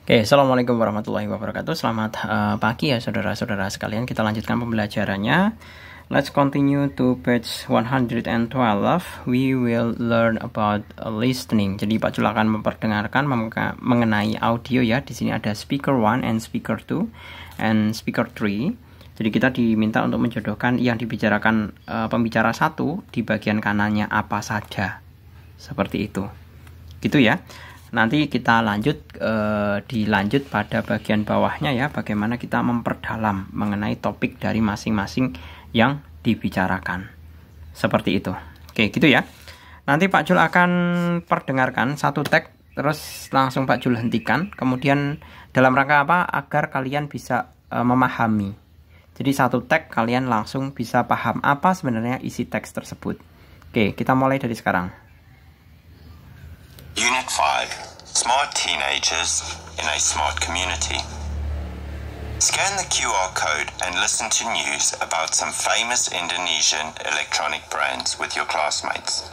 Oke, Assalamualaikum warahmatullahi wabarakatuh. Selamat pagi ya saudara-saudara sekalian. Kita lanjutkan pembelajarannya. Let's continue to page 112. We will learn about listening. Jadi Pak Jul akan memperdengarkan mengenai audio ya. Di sini ada speaker 1 and speaker 2 and speaker 3. Jadi kita diminta untuk menjodohkan yang dibicarakan pembicara 1 di bagian kanannya apa saja. Seperti itu. Gitu ya. Nanti kita dilanjut pada bagian bawahnya ya, bagaimana kita memperdalam mengenai topik dari masing-masing yang dibicarakan. Seperti itu. Oke, gitu ya. Nanti Pak Jul akan perdengarkan satu teks, terus langsung Pak Jul hentikan. Kemudian dalam rangka apa? Agar kalian bisa memahami. Jadi satu teks kalian langsung bisa paham apa sebenarnya isi teks tersebut. Oke, kita mulai dari sekarang. Unit 5. Smart Teenagers in a Smart Community. Scan the QR code and listen to news about some famous Indonesian electronic brands with your classmates.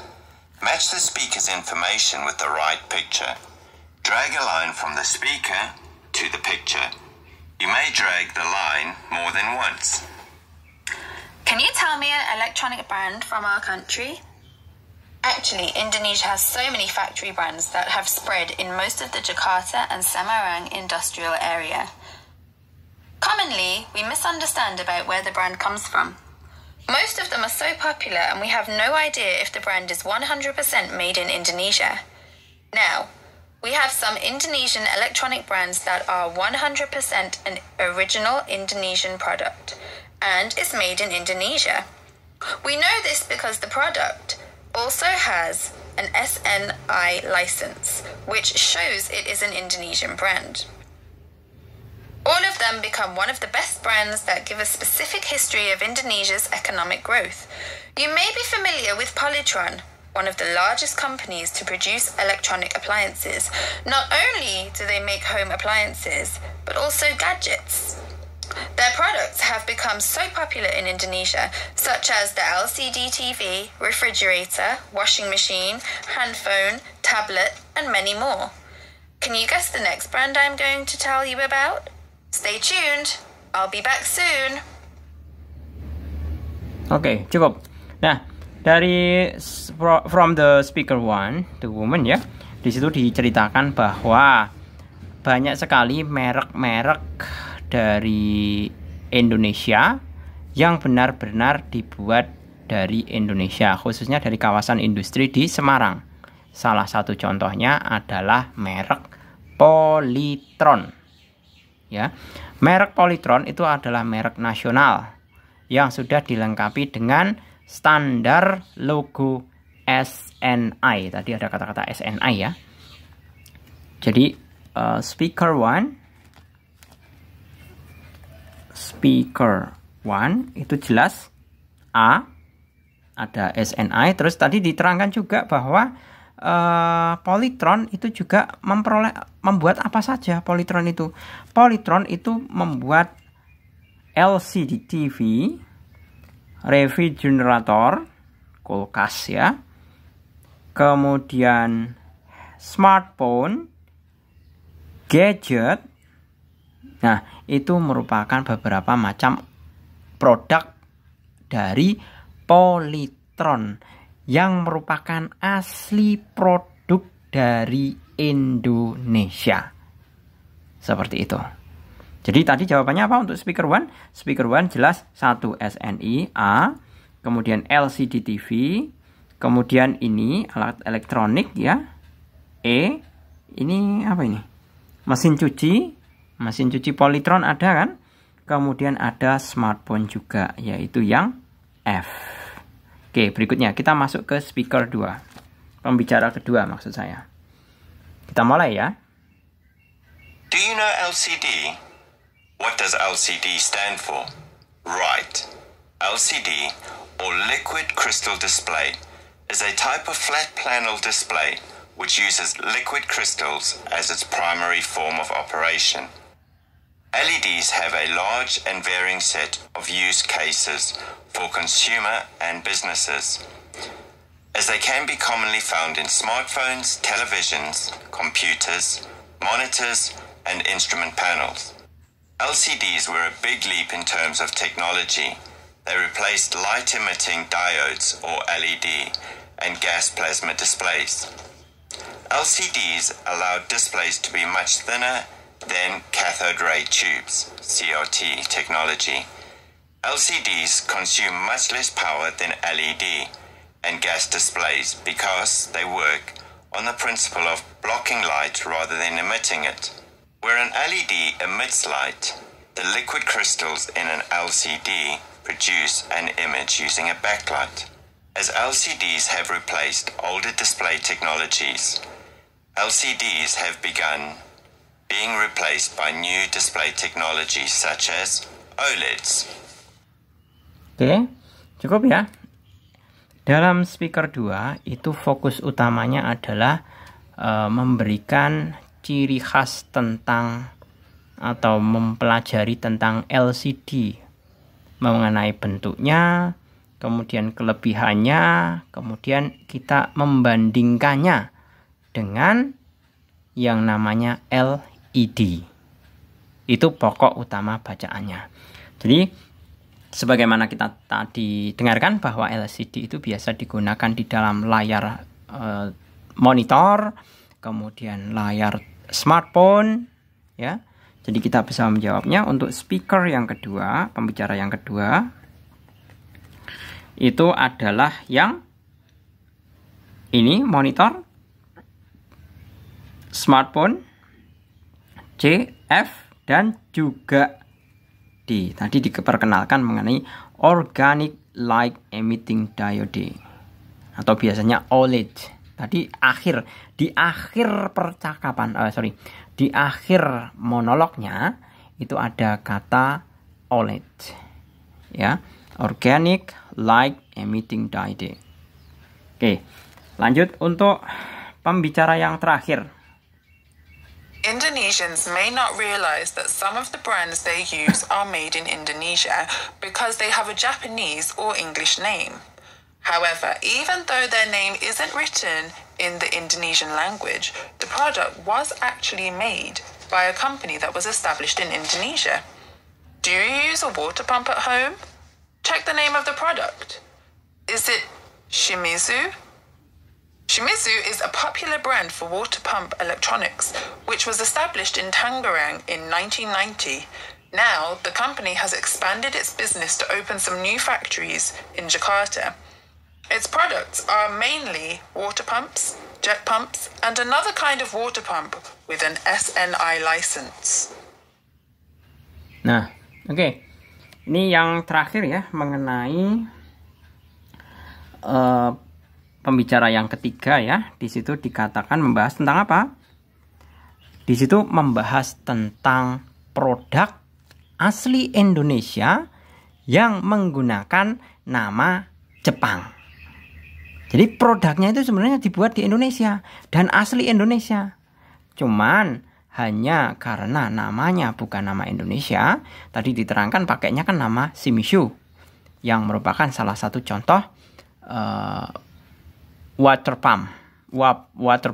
Match the speaker's information with the right picture. Drag a line from the speaker to the picture. You may drag the line more than once. Can you tell me an electronic brand from our country? Actually, Indonesia has so many factory brands that have spread in most of the Jakarta and Semarang industrial area. Commonly, we misunderstand about where the brand comes from. Most of them are so popular and we have no idea if the brand is 100% made in Indonesia. Now, we have some Indonesian electronic brands that are 100% an original Indonesian product and is made in Indonesia. We know this because the product also has an SNI license, which shows it is an Indonesian brand. All of them become one of the best brands that give a specific history of Indonesia's economic growth. You may be familiar with Polytron, one of the largest companies to produce electronic appliances. Not only do they make home appliances, but also gadgets. Their products have become so popular in Indonesia, such as the LCD TV, refrigerator, washing machine, handphone, tablet, and many more. Can you guess the next brand I'm going to tell you about? Stay tuned. I'll be back soon. Oke, cukup. Nah, dari from the speaker 1, the woman ya, di situ diceritakan bahwa banyak sekali merek-merek dari Indonesia yang benar-benar dibuat dari Indonesia, khususnya dari kawasan industri di Semarang. Salah satu contohnya adalah merek Polytron. Ya, merek Polytron itu adalah merek nasional yang sudah dilengkapi dengan standar logo SNI. Tadi ada kata-kata SNI ya. Jadi speaker 1 itu jelas A, ada SNI. Terus tadi diterangkan juga bahwa Polytron itu juga membuat apa saja. Polytron itu membuat LCD TV, refrigerator, kulkas ya, kemudian smartphone, gadget. Nah, itu merupakan beberapa macam produk dari Polytron yang merupakan asli produk dari Indonesia. Seperti itu. Jadi tadi jawabannya apa untuk speaker 1? Speaker 1 jelas 1 SNI A, kemudian LCD TV, kemudian ini alat elektronik ya. E, ini apa ini? Mesin cuci Polytron ada kan? Kemudian ada smartphone juga, yaitu yang F. Oke, berikutnya kita masuk ke speaker 2. Pembicara kedua maksud saya. Kita mulai ya. Do you know LCD? What does LCD stand for? Right. LCD, or liquid crystal display, is a type of flat panel display which uses liquid crystals as its primary form of operation. LEDs have a large and varying set of use cases for consumer and businesses, as they can be commonly found in smartphones, televisions, computers, monitors, and instrument panels. LCDs were a big leap in terms of technology. They replaced light-emitting diodes, or LED, and gas plasma displays. LCDs allowed displays to be much thinner than cathode ray tubes, CRT technology. LCDs consume much less power than LED and gas displays because they work on the principle of blocking light rather than emitting it. Where an LED emits light, the liquid crystals in an LCD produce an image using a backlight. As LCDs have replaced older display technologies, LCDs have begun being replaced by new display technologies such as OLEDs. Oke, cukup ya. Dalam speaker 2 itu fokus utamanya adalah memberikan ciri khas tentang atau mempelajari tentang LCD, mengenai bentuknya, kemudian kelebihannya, kemudian kita membandingkannya dengan yang namanya LED. Itu pokok utama bacaannya. Jadi sebagaimana kita tadi dengarkan bahwa LCD itu biasa digunakan di dalam layar monitor, kemudian layar smartphone, ya. Jadi kita bisa menjawabnya. Untuk speaker yang kedua, pembicara yang kedua, itu adalah yang ini, monitor, smartphone, C, F, dan juga D. Tadi diperkenalkan mengenai Organic Light Emitting Diode, atau biasanya OLED. Tadi di akhir percakapan, di akhir monolognya itu ada kata OLED, ya, Organic Light Emitting Diode. Oke, lanjut untuk pembicara yang terakhir. Indonesians may not realize that some of the brands they use are made in Indonesia because they have a Japanese or English name. However, even though their name isn't written in the Indonesian language, the product was actually made by a company that was established in Indonesia. Do you use a water pump at home? Check the name of the product. Is it Shimizu? Shimizu is a popular brand for water pump electronics, which was established in Tangerang in 1990. Now, the company has expanded its business to open some new factories in Jakarta. Its products are mainly water pumps, jet pumps, and another kind of water pump with an SNI license. Nah, oke. Ini yang terakhir ya, mengenai pembicara yang ketiga ya. Di situ dikatakan membahas tentang apa? Di situ membahas tentang produk asli Indonesia yang menggunakan nama Jepang. Jadi produknya itu sebenarnya dibuat di Indonesia dan asli Indonesia. Cuman hanya karena namanya bukan nama Indonesia, tadi diterangkan pakainya kan nama Shimizu, yang merupakan salah satu contoh water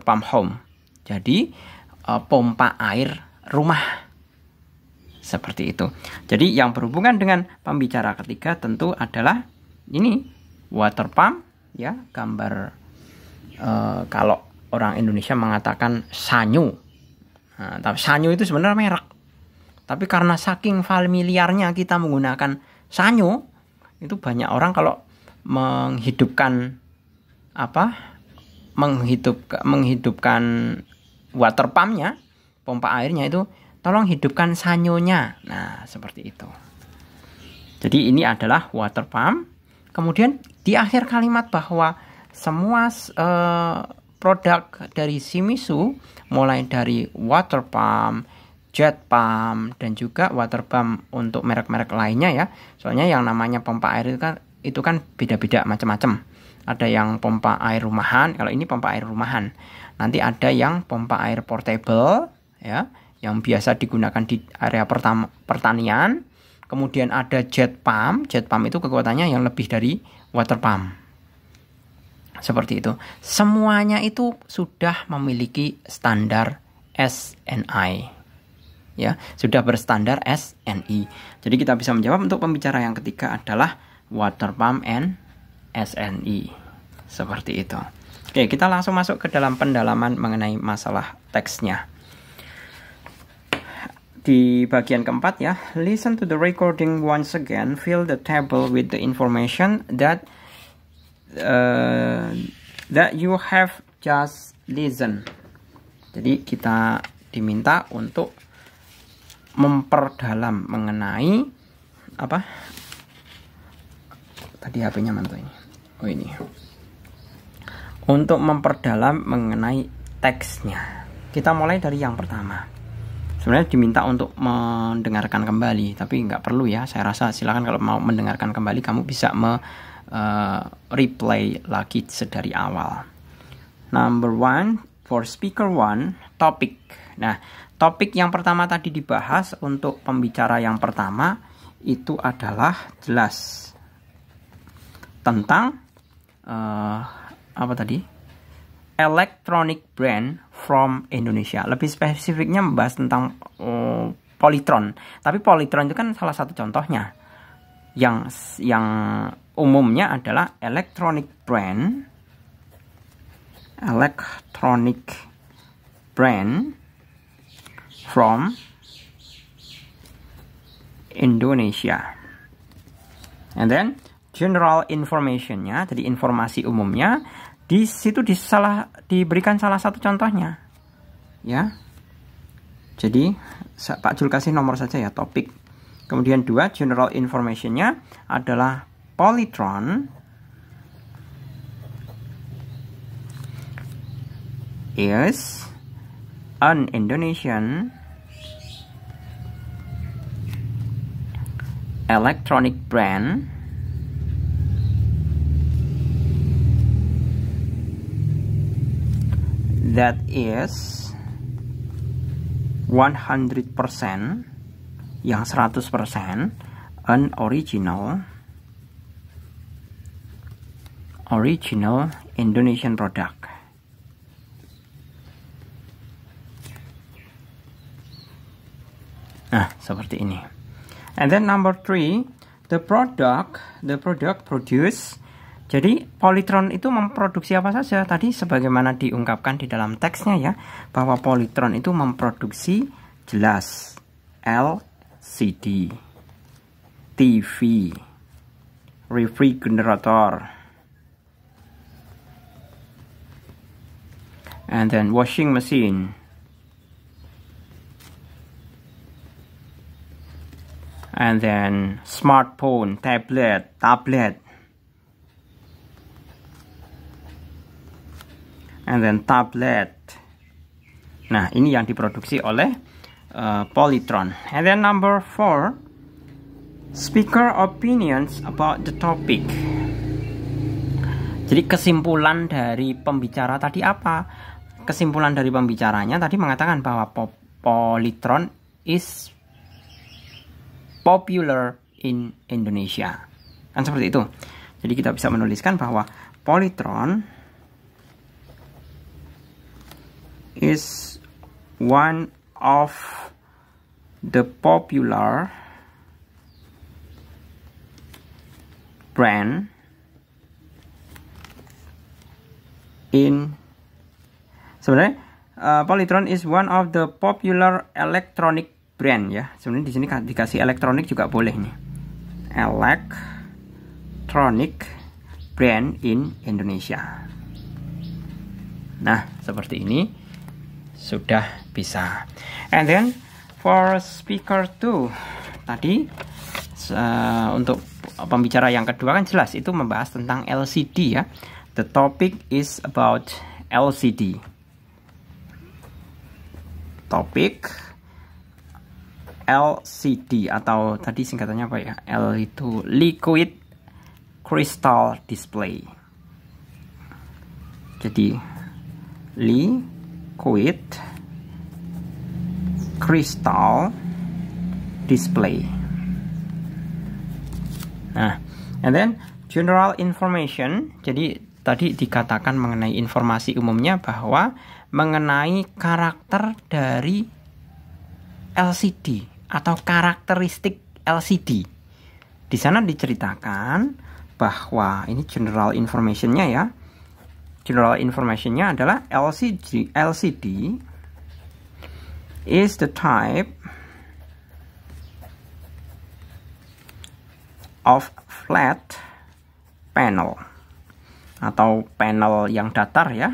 pump home. Jadi pompa air rumah. Seperti itu. Jadi yang berhubungan dengan pembicara ketiga tentu adalah ini, water pump, ya, gambar kalau orang Indonesia mengatakan sanyo. Nah, tapi sanyo itu sebenarnya merek. Tapi karena saking familiarnya kita menggunakan sanyo, itu banyak orang kalau menghidupkan menghidupkan water pumpnya, pompa airnya itu, tolong hidupkan sanyonya. Nah, seperti itu. Jadi ini adalah water pump. Kemudian di akhir kalimat bahwa semua produk dari Shimizu, mulai dari water pump, jet pump, dan juga water pump untuk merek-merek lainnya ya. Soalnya yang namanya pompa air itu kan beda-beda macam-macam. Ada yang pompa air rumahan, kalau ini pompa air rumahan. Nanti ada yang pompa air portable ya, yang biasa digunakan di area pertanian. Kemudian ada jet pump itu kekuatannya yang lebih dari water pump. Seperti itu. Semuanya itu sudah memiliki standar SNI. ya, sudah berstandar SNI. Jadi kita bisa menjawab untuk pembicara yang ketiga adalah water pump and SNI. Seperti itu. Oke, kita langsung masuk ke dalam pendalaman mengenai masalah teksnya. Di bagian keempat ya, listen to the recording once again, fill the table with the information that you have just listened. Jadi kita diminta untuk memperdalam mengenai apa? Tadi HP-nya mantul ini. Oh ini. Untuk memperdalam mengenai teksnya. Kita mulai dari yang pertama. Sebenarnya diminta untuk mendengarkan kembali, tapi nggak perlu ya. Saya rasa silakan kalau mau mendengarkan kembali, kamu bisa replay lagi sedari awal. Number 1, for speaker 1, topic. Nah, topik yang pertama tadi dibahas untuk pembicara yang pertama itu adalah jelas tentang apa tadi? Electronic brand from Indonesia. Lebih spesifiknya membahas tentang Polytron. Tapi Polytron itu kan salah satu contohnya. Yang umumnya adalah electronic brand from Indonesia. And then general information-nya, jadi informasi umumnya, di situ diberikan salah satu contohnya. Ya. Jadi Pak Jul kasih nomor saja ya, topik. Kemudian 2, general information-nya adalah Polytron is an Indonesian electronic brand that is 100% yang 100% an original Indonesian product. Nah, seperti ini. And then number 3, the product produce. Jadi Polytron itu memproduksi apa saja? Tadi sebagaimana diungkapkan di dalam teksnya ya, bahwa Polytron itu memproduksi jelas LCD, TV, refrigerator, and then washing machine, and then smartphone, tablet, and then tablet. Nah, ini yang diproduksi oleh Polytron. And then number 4, speaker opinions about the topic. Jadi kesimpulan dari pembicara tadi apa? Kesimpulan dari pembicaranya tadi mengatakan bahwa Polytron is popular in Indonesia. Kan seperti itu. Jadi kita bisa menuliskan bahwa Polytron is one of the popular brand in sebenarnya Polytron is one of the popular electronic brand ya. Sebenarnya di sini dikasih elektronik juga boleh nih. Electronic brand in Indonesia. Nah, seperti ini sudah bisa. And then for speaker 2 tadi untuk pembicara yang kedua kan jelas itu membahas tentang LCD ya. The topic is about LCD. Topik LCD atau tadi singkatannya apa ya? L itu liquid crystal display. Jadi liquid crystal display. Nah, and then general information. Jadi tadi dikatakan mengenai informasi umumnya bahwa mengenai karakter dari LCD atau karakteristik LCD. Di sana diceritakan bahwa ini general information-nya ya. General information-nya adalah LCD is the type of flat panel atau panel yang datar ya.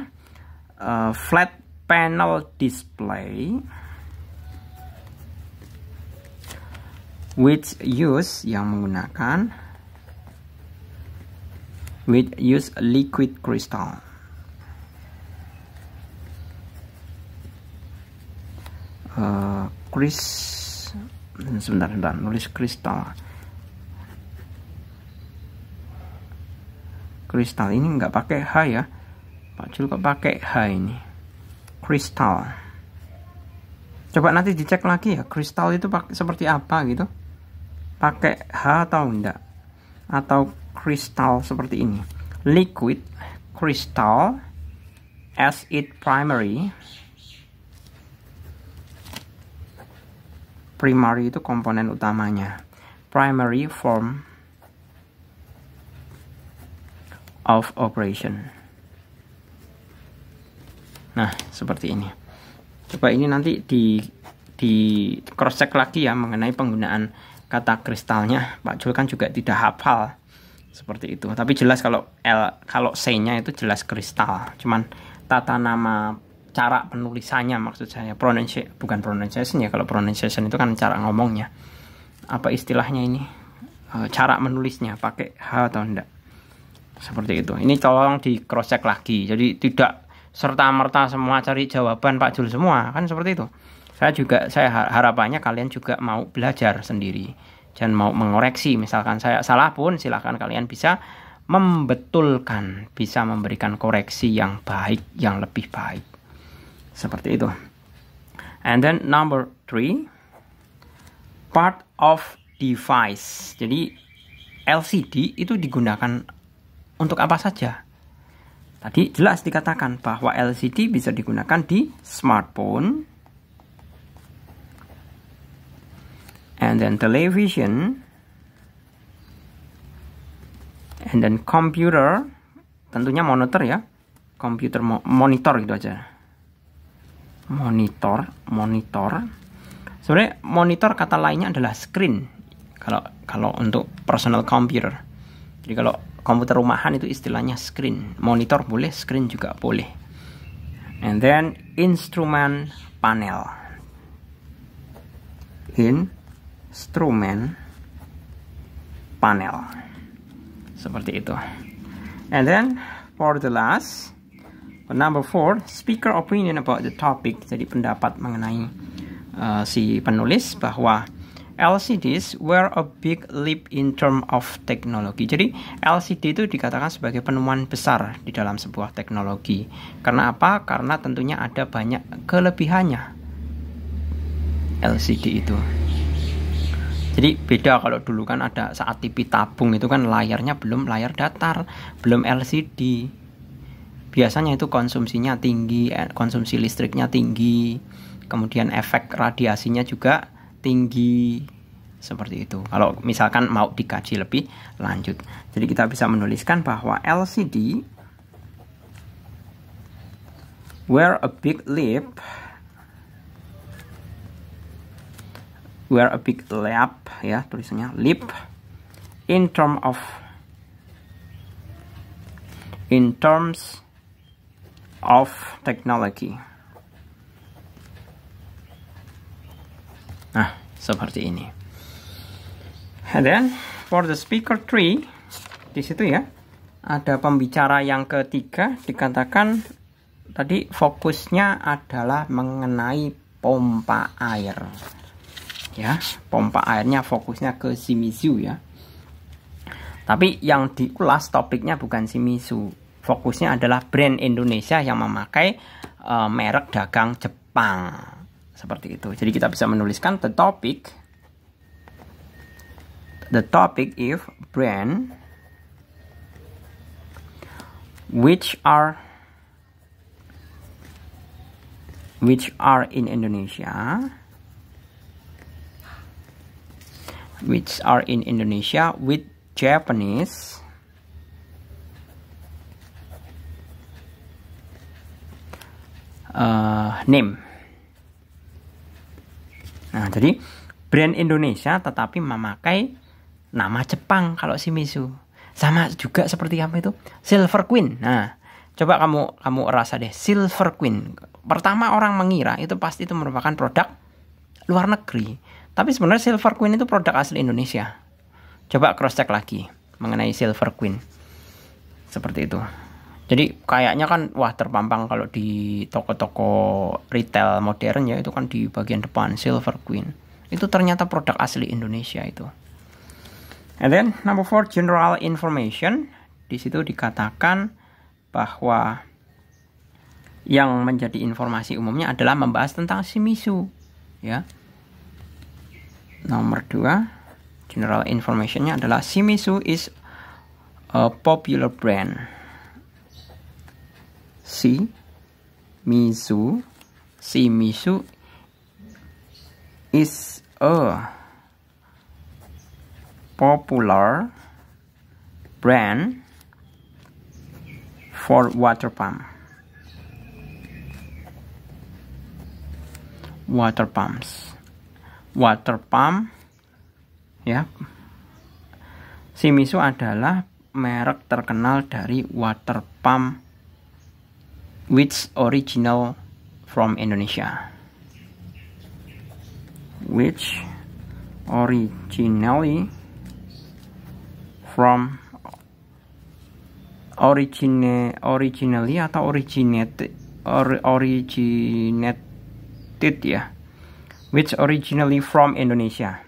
Flat panel display which use liquid crystal. Sebentar, nulis kristal. Kristal ini nggak pakai H ya, Pak Jul kok pakai H ini. Kristal. Coba nanti dicek lagi ya, kristal itu seperti apa gitu. Pakai H atau enggak? Atau kristal seperti ini. Liquid crystal as its primary itu komponen utamanya. Primary form of operation. Nah, seperti ini. Coba ini nanti di cross check lagi ya mengenai penggunaan kata kristalnya. Pak Jul kan juga tidak hafal seperti itu. Tapi jelas kalau C-nya itu jelas kristal. Cuman tata nama cara penulisannya maksud saya, bukan pronunciation ya. Kalau pronunciation itu kan cara ngomongnya. Apa istilahnya ini? Cara menulisnya pakai H atau enggak? Seperti itu. Ini tolong di cross check lagi. Jadi tidak serta-merta semua cari jawaban Pak Jul semua, kan seperti itu. Saya harapannya kalian juga mau belajar sendiri. Jangan mau mengoreksi. Misalkan saya salah pun silakan kalian bisa membetulkan, bisa memberikan koreksi yang baik, yang lebih baik. Seperti itu. And then number 3, part of device. Jadi LCD itu digunakan untuk apa saja? Tadi jelas dikatakan bahwa LCD bisa digunakan di smartphone, and then television, and then computer, tentunya monitor ya, monitor gitu aja. Monitor. Sebenarnya monitor kata lainnya adalah screen. Kalau untuk personal computer. Jadi kalau komputer rumahan itu istilahnya screen. Monitor boleh, screen juga boleh. And then instrument panel. Instrument panel. Seperti itu. And then for the last, number 4, speaker opinion about the topic. Jadi pendapat mengenai si penulis bahwa LCDs were a big leap in terms of technology. Jadi LCD itu dikatakan sebagai penemuan besar di dalam sebuah teknologi. Karena apa? Karena tentunya ada banyak kelebihannya LCD itu. Jadi beda kalau dulu kan ada saat TV tabung itu kan layarnya belum layar datar, belum LCD. Biasanya itu konsumsinya tinggi, konsumsi listriknya tinggi, kemudian efek radiasinya juga tinggi, seperti itu. Kalau misalkan mau dikaji lebih lanjut. Jadi kita bisa menuliskan bahwa LCD were a big leap ya tulisannya leap in terms of technology. Nah, seperti ini. And then for the speaker 3 di situ ya ada pembicara yang ketiga, dikatakan tadi fokusnya adalah mengenai pompa air. Ya, pompa airnya fokusnya ke Shimizu ya. Tapi yang diulas topiknya bukan Shimizu. Fokusnya adalah brand Indonesia yang memakai merek dagang Jepang. Seperti itu. Jadi kita bisa menuliskan the topic is brand which are in Indonesia which are in Indonesia with Japanese name. Nah, jadi brand Indonesia tetapi memakai nama Jepang kalau Shimizu. Sama juga seperti apa itu? Silver Queen. Nah, coba kamu rasa deh, Silver Queen. Pertama orang mengira itu pasti itu merupakan produk luar negeri. Tapi sebenarnya Silver Queen itu produk asli Indonesia. Coba cross check lagi mengenai Silver Queen. Seperti itu. Jadi kayaknya kan wah terpampang kalau di toko-toko retail modern ya, itu kan di bagian depan Silver Queen. Itu ternyata produk asli Indonesia itu. And then number 4, general information. Di situ dikatakan bahwa yang menjadi informasi umumnya adalah membahas tentang Shimizu, ya. Nomor 2, general informationnya adalah Shimizu is a popular brand. Shimizu is a popular brand for water pumps. Water pump, ya. Shimizu adalah merek terkenal dari water pump which original from Indonesia. Which originally from originally atau originated ya, which originally from Indonesia.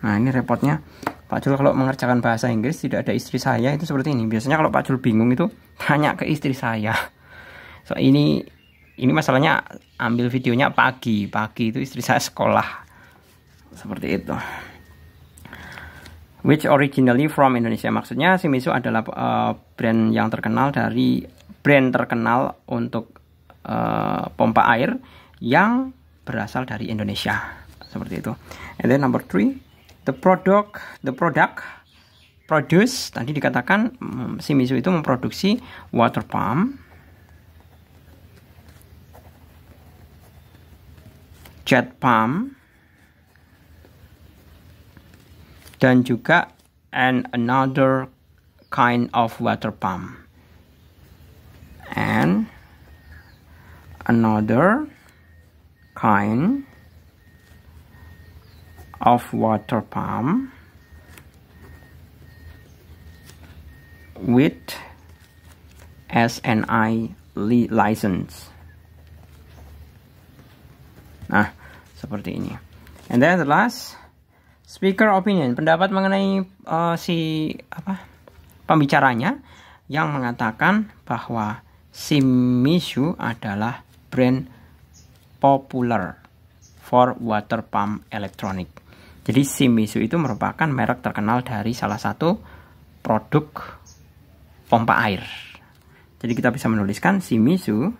Nah, ini repotnya Pak Jul kalau mengerjakan bahasa Inggris tidak ada istri saya itu seperti ini. Biasanya kalau Pak Jul bingung itu tanya ke istri saya. So ini masalahnya ambil videonya pagi itu istri saya sekolah. Seperti itu. Which originally from Indonesia, maksudnya Shimizu adalah brand terkenal untuk pompa air yang berasal dari Indonesia, seperti itu. And then number 3, the product produce, tadi dikatakan Shimizu itu memproduksi water pump, jet pump, dan juga another kind of water pump. And another kind of water pump with SNI license. Nah, seperti ini. And then the last, speaker opinion, pendapat mengenai pembicaranya yang mengatakan bahwa Shimizu adalah brand popular for water pump electronic. Jadi Shimizu itu merupakan merek terkenal dari salah satu produk pompa air. Jadi kita bisa menuliskan Shimizu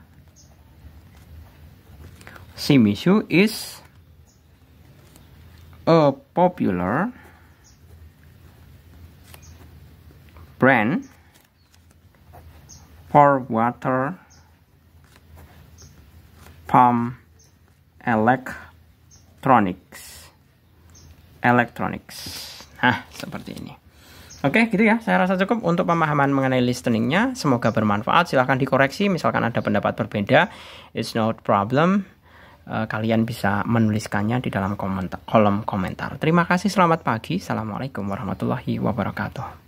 is a popular brand for water pump electronics. Nah, seperti ini. Oke, gitu ya. Saya rasa cukup untuk pemahaman mengenai listeningnya. Semoga bermanfaat. Silahkan dikoreksi. Misalkan ada pendapat berbeda, it's not problem. Kalian bisa menuliskannya di dalam kolom komentar. Terima kasih. Selamat pagi. Assalamualaikum warahmatullahi wabarakatuh.